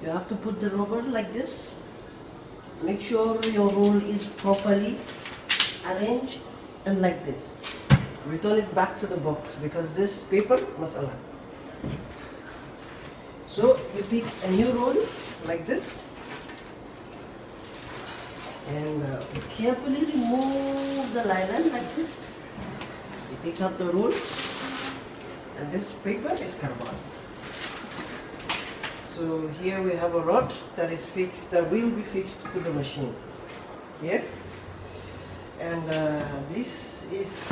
You have to put the rubber like this. Make sure your roll is properly arranged and like this. Return it back to the box because this paper must align. So you pick a new roll like this and carefully remove the nylon like this. You take out the roll and this paper is carbon. So here we have a rod that is fixed, that will be fixed to the machine here, and this is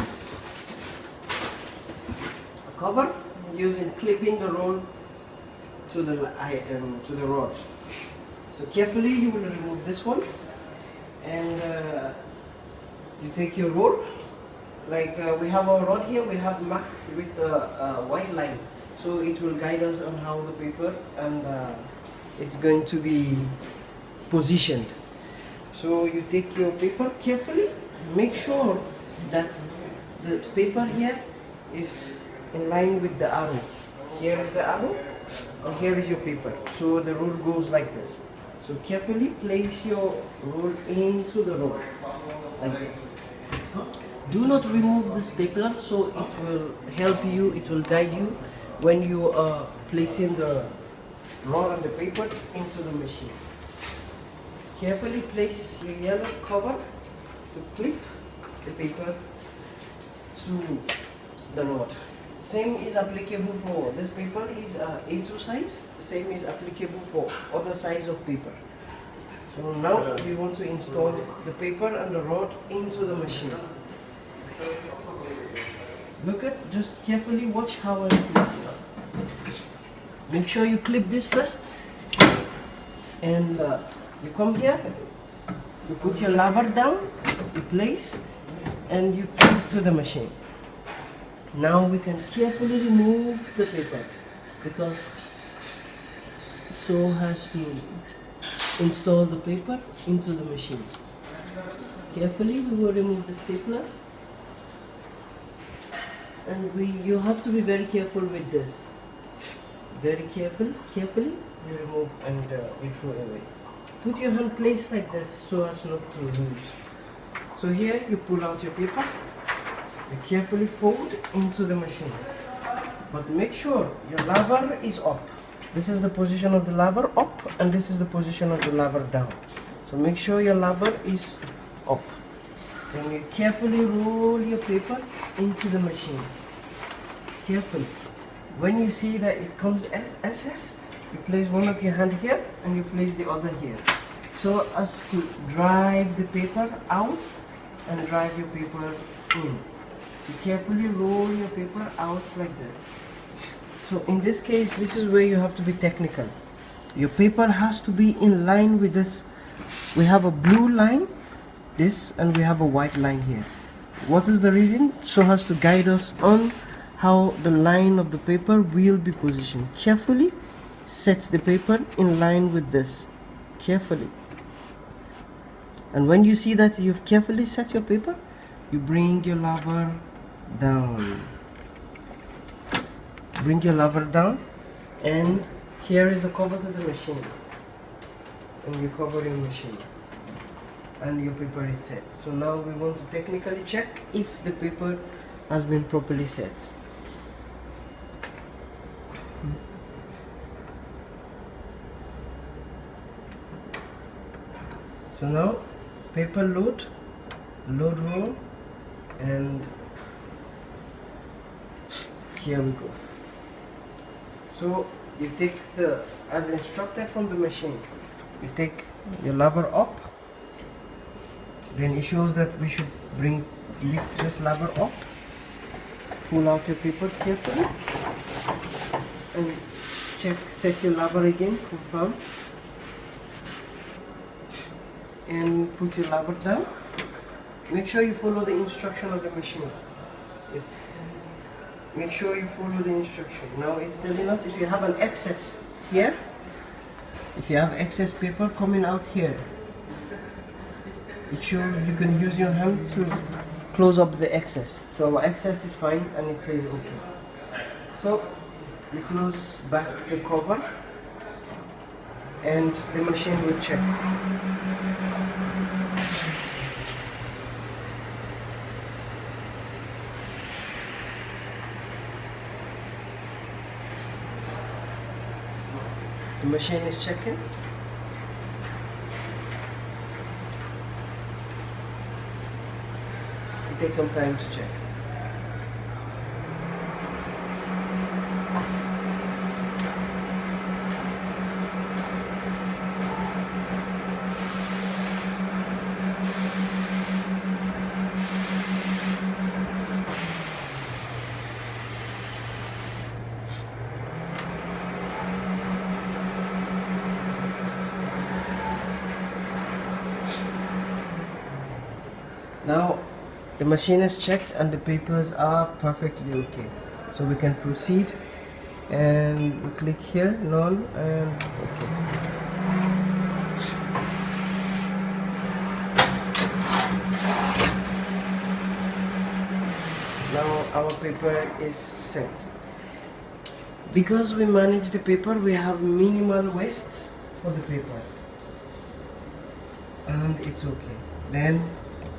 a cover using clipping the roll to the rod. So carefully you will remove this one, and you take your roll. Like we have our rod here, we have marked with a white line. So it will guide us on how the paper and it's going to be positioned. So you take your paper carefully, make sure that the paper here is in line with the arrow. Here is the arrow and here is your paper. So the roll goes like this. So carefully place your roll into the roll like this. Do not remove the stapler, so it will help you, it will guide you when you are placing the rod and the paper into the machine. Carefully place your yellow cover to clip the paper to the rod. Same is applicable for this paper is A2 size, same is applicable for other size of paper. So now we want to install the paper and the rod into the machine. Look at, just carefully watch how I place it. Make sure you clip this first, and you come here, you put your lever down, you place, and you clip to the machine. Now we can carefully remove the paper because so has to install the paper into the machine. Carefully we will remove the stapler. And you have to be very careful with this. Very carefully you remove and you throw away. Put your hand placed like this so as not to lose. So here you pull out your paper, you carefully fold into the machine. But make sure your lever is up. This is the position of the lever up and this is the position of the lever down. So make sure your lever is up. Then you carefully roll your paper into the machine. Carefully. When you see that it comes SS, you place one of your hand here and you place the other here. So as to drive the paper out and drive your paper in. So carefully roll your paper out like this. So in this case, this is where you have to be technical. Your paper has to be in line with this. We have a blue line, this, and we have a white line here. What is the reason? So as to guide us on how the line of the paper will be positioned. Carefully set the paper in line with this. Carefully. And when you see that you've carefully set your paper, you bring your lever down. Bring your lever down, and here is the cover to the machine. And you cover your machine. And your paper is set. So now we want to technically check if the paper has been properly set. So now paper load roll, and here we go. So you take as instructed from the machine, you take your lever up. Then it shows that we should lift this lever up, pull out your paper carefully, and set your lever again, confirm, and put your lever down. Make sure you follow the instruction of the machine. Make sure you follow the instruction. Now it's telling us if you have an excess here, if you have excess paper coming out here, it shows you can use your hand to close up the excess. So our excess is fine and it says okay. So you close back the cover and the machine will check. The machine is checking. It takes some time to check. Now the machine is checked and the papers are perfectly okay, so we can proceed, and we click here none and okay. Now our paper is set. Because we manage the paper, we have minimal wastes for the paper, and it's okay. Then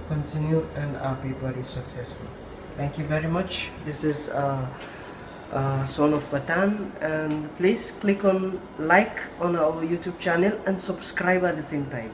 continue and our paper is successful. Thank you very much. This is Son of Patan, and please click on like on our YouTube channel and subscribe at the same time.